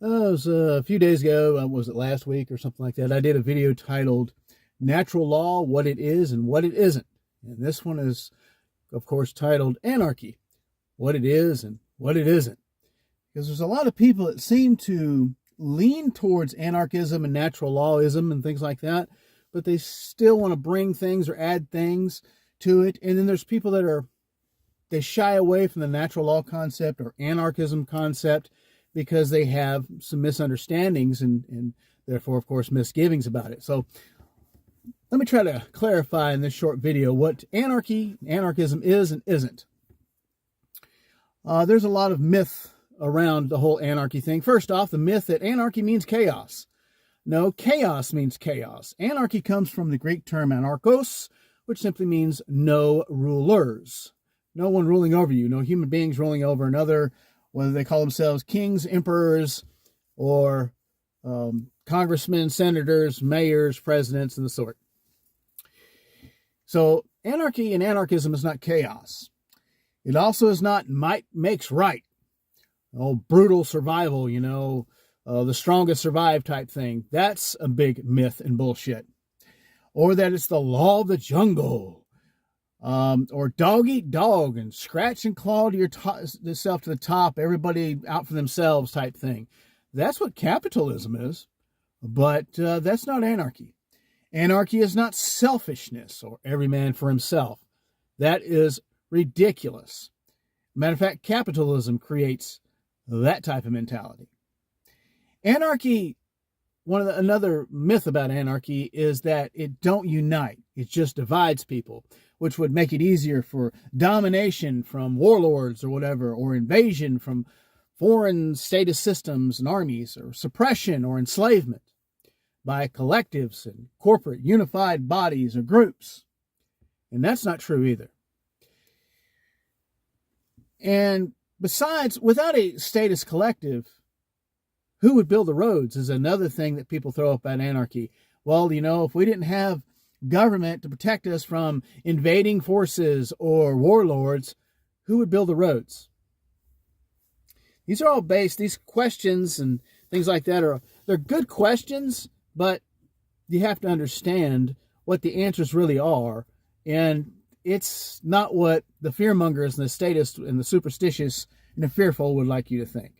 it was a few days ago, was it last week or something like that? I did a video titled Natural Law, What It Is and What It Isn't. And this one is, of course, titled Anarchy, What It Is and What It Isn't. Because there's a lot of people that seem to lean towards anarchism and natural lawism and things like that, but they still want to bring things or add things to it. And then there's people that they shy away from the natural law concept or anarchism concept because they have some misunderstandings and therefore, of course, misgivings about it. So let me try to clarify in this short video what anarchism is and isn't. There's a lot of myth around the whole anarchy thing. First off, the myth that anarchy means chaos. No, chaos means chaos. Anarchy comes from the Greek term anarchos, which simply means no rulers. No one ruling over you. No human beings ruling over another, whether they call themselves kings, emperors, or congressmen, senators, mayors, presidents, and the sort. So anarchy and anarchism is not chaos. It also is not might makes right. Oh, brutal survival, the strongest survive type thing. That's a big myth and bullshit. Or that it's the law of the jungle. Or dog eat dog and scratch and claw to yourself to the top, everybody out for themselves type thing. That's what capitalism is. But that's not anarchy. Anarchy is not selfishness or every man for himself. That is ridiculous. Matter of fact, capitalism creates that type of mentality. Anarchy, another myth about anarchy is that it don't unite. It just divides people, which would make it easier for domination from warlords or whatever, or invasion from foreign statist systems and armies, or suppression or enslavement by collectives and corporate unified bodies or groups. And that's not true either. And besides, without a statist collective, who would build the roads is another thing that people throw up at anarchy. Well, if we didn't have government to protect us from invading forces or warlords, who would build the roads? These are all these questions and things like that they're good questions, but you have to understand what the answers really are. And it's not what the fearmongers and the statists and the superstitious and the fearful would like you to think.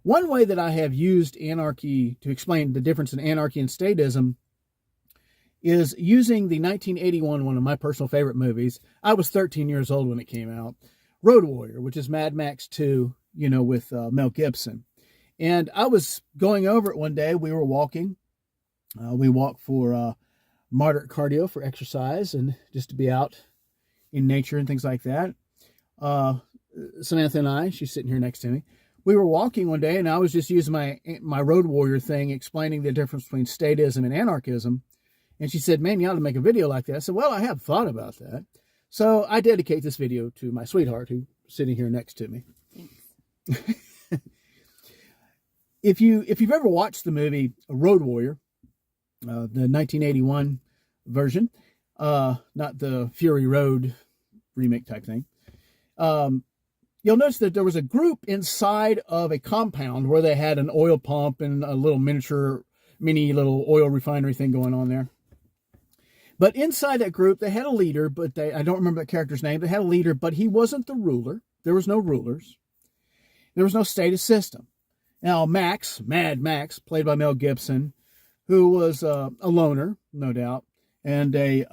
One way that I have used anarchy to explain the difference in anarchy and statism is using the 1981, one of my personal favorite movies. I was 13 years old when it came out. Road Warrior, which is Mad Max 2, with Mel Gibson. And I was going over it one day. We were walking. We walked for moderate cardio for exercise and just to be out in nature and things like that. Samantha and I, she's sitting here next to me. We were walking one day and I was just using my Road Warrior thing, explaining the difference between statism and anarchism. And she said, man, you ought to make a video like that. I said, well, I have thought about that. So I dedicate this video to my sweetheart who's sitting here next to me. If you've ever watched the movie Road Warrior, the 1981 version, not the Fury Road remake type thing, you'll notice that there was a group inside of a compound where they had an oil pump and a little mini little oil refinery thing going on there. But inside that group, they had a leader, but I don't remember that character's name. They had a leader, but he wasn't the ruler. There was no rulers. There was no statist system. Now, Mad Max, played by Mel Gibson, who was a loner, no doubt, and a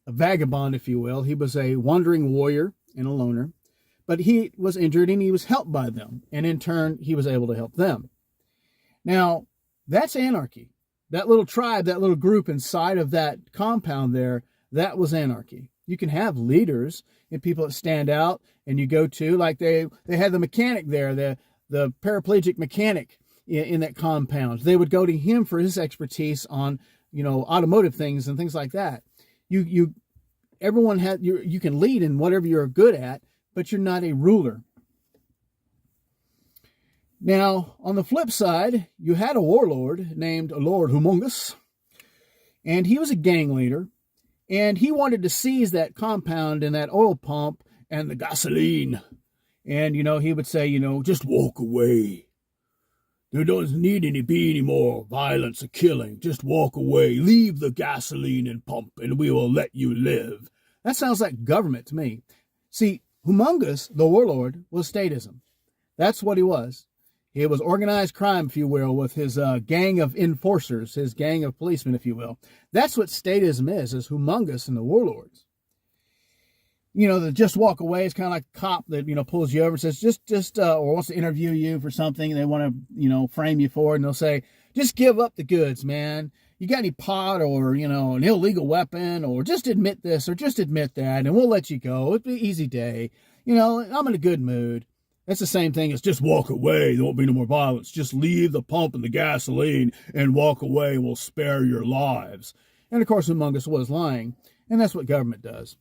vagabond, if you will. He was a wandering warrior and a loner, but he was injured and he was helped by them, and in turn, he was able to help them. Now, that's anarchy. That little tribe, that little group inside of that compound there, that was anarchy. You can have leaders and people that stand out and you go to, like they had the mechanic there, the paraplegic mechanic in that compound. They would go to him for his expertise on, automotive things and things like that. Everyone you can lead in whatever you're good at, but you're not a ruler. Now, on the flip side, you had a warlord named Lord Humongous, and he was a gang leader, and he wanted to seize that compound and that oil pump and the gasoline. And, he would say, just walk away. There doesn't need to be any more violence or killing. Just walk away. Leave the gasoline and pump, and we will let you live. That sounds like government to me. See, Humongous, the warlord, was statism. That's what he was. He was organized crime, if you will, with his gang of enforcers, his gang of policemen, if you will. That's what statism is Humongous and the warlords. The just walk away is kind of like a cop that, pulls you over and says, or wants to interview you for something. And they want to, frame you for it. And they'll say, just give up the goods, man. You got any pot or, an illegal weapon, or just admit this or just admit that, and we'll let you go. It'll be an easy day. I'm in a good mood. That's the same thing as just walk away. There won't be no more violence. Just leave the pump and the gasoline and walk away, and we'll spare your lives. And of course, Humongous was lying. And that's what government does.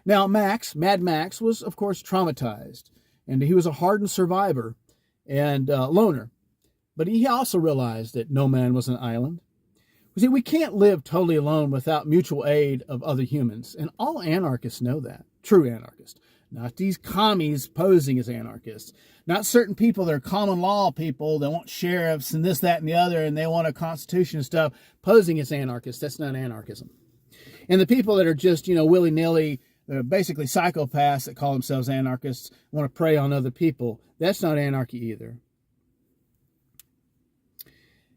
Now, Mad Max, was, of course, traumatized. And he was a hardened survivor and loner. But he also realized that no man was an island. You see, we can't live totally alone without mutual aid of other humans. And all anarchists know that. True anarchists. Not these commies posing as anarchists. Not certain people that are common law people that want sheriffs and this, that, and the other, and they want a constitution and stuff posing as anarchists. That's not anarchism. And the people that are just, willy-nilly, basically psychopaths that call themselves anarchists, want to prey on other people. That's not anarchy either.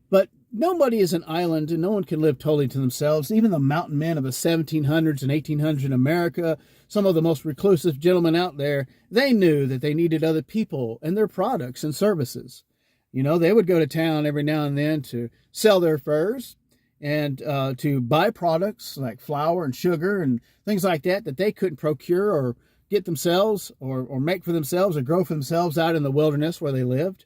But nobody is an island, and no one can live totally to themselves. Even the mountain men of the 1700s and 1800s in America, some of the most reclusive gentlemen out there, they knew that they needed other people and their products and services. They would go to town every now and then to sell their furs and to buy products like flour and sugar and things like that they couldn't procure or get themselves or make for themselves or grow for themselves out in the wilderness where they lived.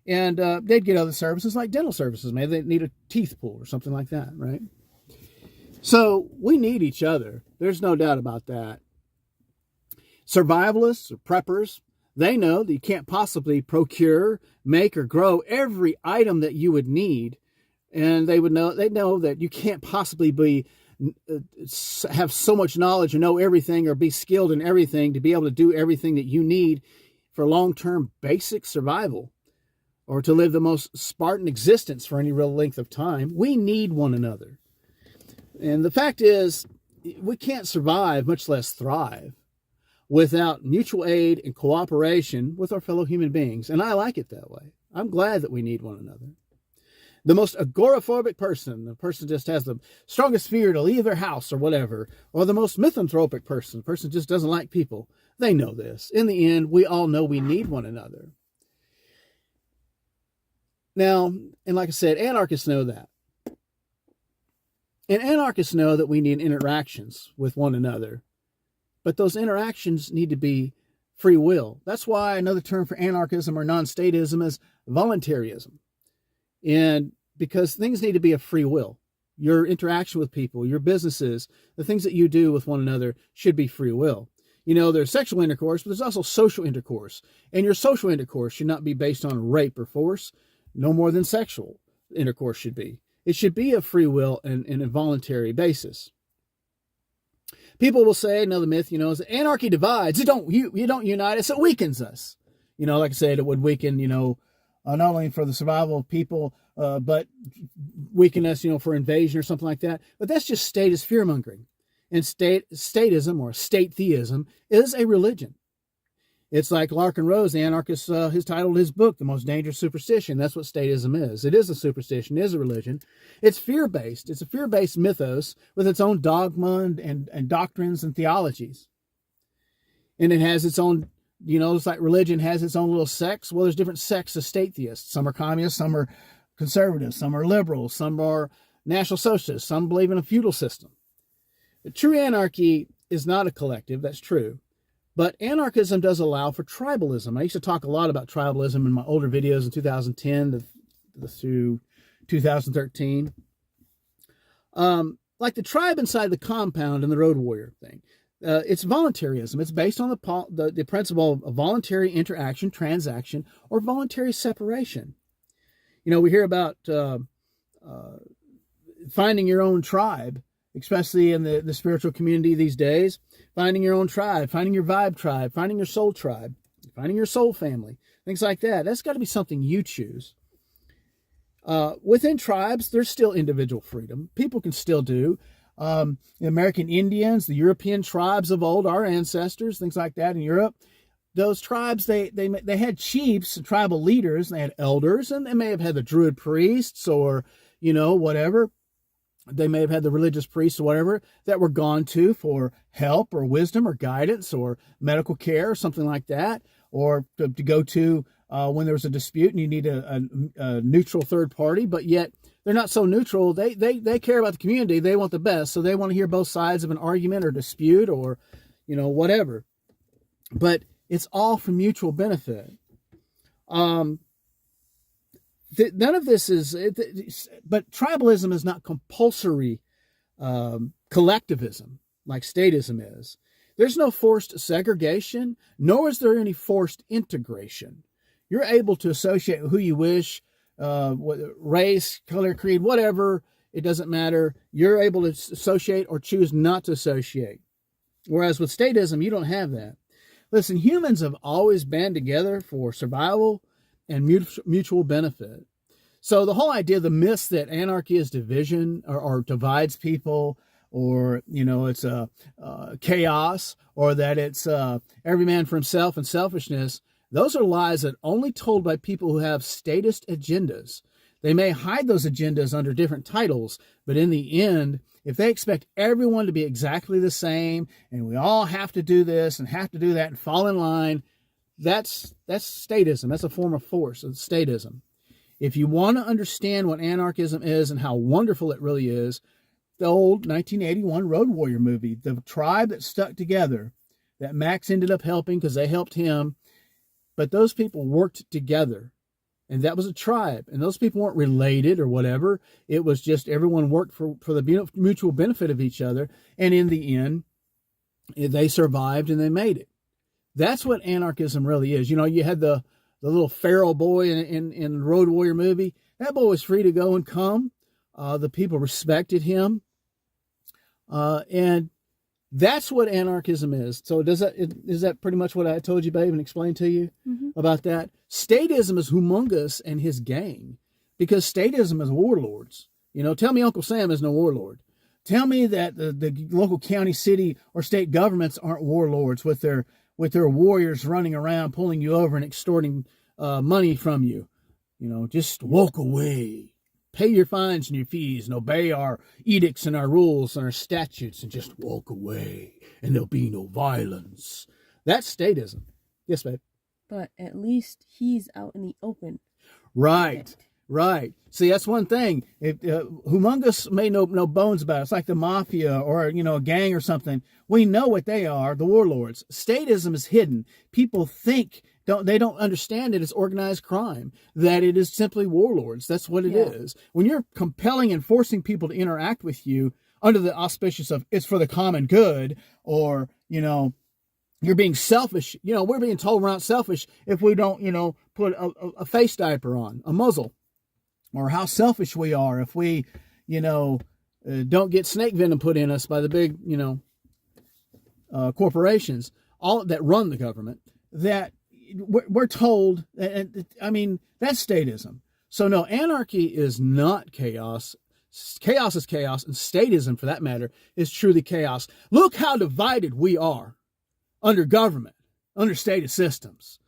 And they'd get other services like dental services. Maybe they need a teeth pull or something like that, right? So we need each other. There's no doubt about that. Survivalists or preppers, they know that you can't possibly procure, make, or grow every item that you would need. And they know that you can't possibly have so much knowledge or know everything or be skilled in everything to be able to do everything that you need for long-term basic survival, or to live the most Spartan existence for any real length of time. We need one another. And the fact is, we can't survive, much less thrive, without mutual aid and cooperation with our fellow human beings. And I like it that way. I'm glad that we need one another. The most agoraphobic person, the person just has the strongest fear to leave their house or whatever, or the most misanthropic person, the person just doesn't like people, they know this. In the end, we all know we need one another. Now, and like I said, anarchists know that. And anarchists know that we need interactions with one another. But those interactions need to be free will. That's why another term for anarchism or non-statism is voluntarism. And because things need to be of free will. Your interaction with people, your businesses, the things that you do with one another should be free will. There's sexual intercourse, but there's also social intercourse. And your social intercourse should not be based on rape or force, no more than sexual intercourse should be. It should be a free will and a voluntary basis. People will say, another myth, is that anarchy divides. You don't unite us, it weakens us. Like I said, it would weaken, not only for the survival of people, but weaken us, for invasion or something like that. But that's just statist fear-mongering. And statism or state theism is a religion. It's like Larkin Rose, the anarchist, has titled his book, The Most Dangerous Superstition. That's what statism is. It is a superstition, it is a religion. It's fear-based. It's a fear-based mythos with its own dogma and doctrines and theologies. And it has its own, it's like religion has its own little sects. Well, there's different sects of state theists. Some are communists, some are conservatives, some are liberals, some are national socialists, some believe in a feudal system. The true anarchy is not a collective, that's true. But anarchism does allow for tribalism. I used to talk a lot about tribalism in my older videos in 2010 through 2013. Like the tribe inside the compound and the road warrior thing. It's voluntarism. It's based on the principle of voluntary interaction, transaction, or voluntary separation. We hear about finding your own tribe, especially in the spiritual community these days. Finding your own tribe, finding your vibe tribe, finding your soul family, things like that. That's got to be something you choose. Within tribes, there's still individual freedom. People can still do. The American Indians, the European tribes of old, our ancestors, things like that in Europe, those tribes, they had chiefs and tribal leaders, and they had elders, and they may have had the druid priests or, whatever. They may have had the religious priests or whatever that were gone to for help or wisdom or guidance or medical care or something like that, or to go to when there was a dispute and you need a neutral third party, but yet they're not so neutral. They care about the community. They want the best, so they want to hear both sides of an argument or dispute or, whatever. But it's all for mutual benefit. None of this is, but tribalism is not compulsory collectivism like statism is. There's no forced segregation, nor is there any forced integration. You're able to associate who you wish, race, color, creed, whatever. It doesn't matter. You're able to associate or choose not to associate. Whereas with statism, you don't have that. Listen, humans have always band together for survival and mutual benefit. So the whole idea, the myth that anarchy is division or divides people, or, it's chaos, or that it's every man for himself and selfishness, those are lies that are only told by people who have statist agendas. They may hide those agendas under different titles, but in the end, if they expect everyone to be exactly the same, and we all have to do this and have to do that and fall in line, that's statism. That's a form of force. It's statism. If you want to understand what anarchism is and how wonderful it really is, the old 1981 Road Warrior movie, the tribe that stuck together, that Max ended up helping because they helped him, but those people worked together. And that was a tribe. And those people weren't related or whatever. It was just everyone worked for the mutual benefit of each other. And in the end, they survived and they made it. That's what anarchism really is. You had the little feral boy in the Road Warrior movie. That boy was free to go and come. The people respected him. And that's what anarchism is. So is that pretty much what I told you, babe, and explained to you about that? Statism is humongous and his gang, because statism is warlords. Tell me Uncle Sam is no warlord. Tell me that the local county, city, or state governments aren't warlords with their warriors running around, pulling you over and extorting money from you. Just walk away. Pay your fines and your fees and obey our edicts and our rules and our statutes and just walk away, and there'll be no violence. That's statism. Yes, babe. But at least he's out in the open. Right. See, that's one thing. Humongous made no bones about it. It's like the mafia or, a gang or something. We know what they are, the warlords. Statism is hidden. People think, they don't understand it as organized crime, that it is simply warlords. That's what it is. When you're compelling and forcing people to interact with you under the auspicious of it's for the common good, or, you're being selfish. We're being told we're not selfish if we don't, put a face diaper on, a muzzle, or how selfish we are if we, don't get snake venom put in us by the big, corporations, all that run the government, that we're told. I mean, that's statism. So no, anarchy is not chaos. Chaos is chaos, and statism, for that matter, is truly chaos. Look how divided we are under government, under stated systems.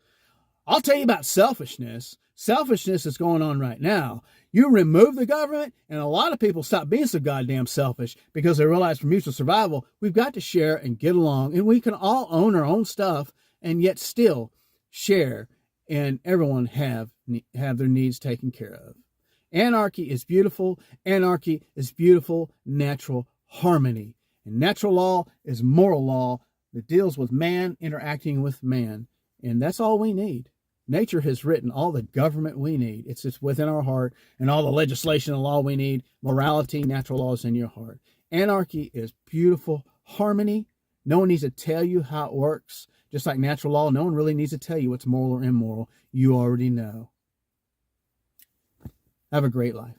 I'll tell you about selfishness. Selfishness is going on right now. You remove the government, and a lot of people stop being so goddamn selfish because they realize for mutual survival, we've got to share and get along, and we can all own our own stuff and yet still share, and everyone have their needs taken care of. Anarchy is beautiful. Anarchy is beautiful, natural harmony. And natural law is moral law that deals with man interacting with man. And that's all we need. Nature has written all the government we need. It's just within our heart, and all the legislation and law we need. Morality, natural law is in your heart. Anarchy is beautiful harmony. No one needs to tell you how it works. Just like natural law, no one really needs to tell you what's moral or immoral. You already know. Have a great life.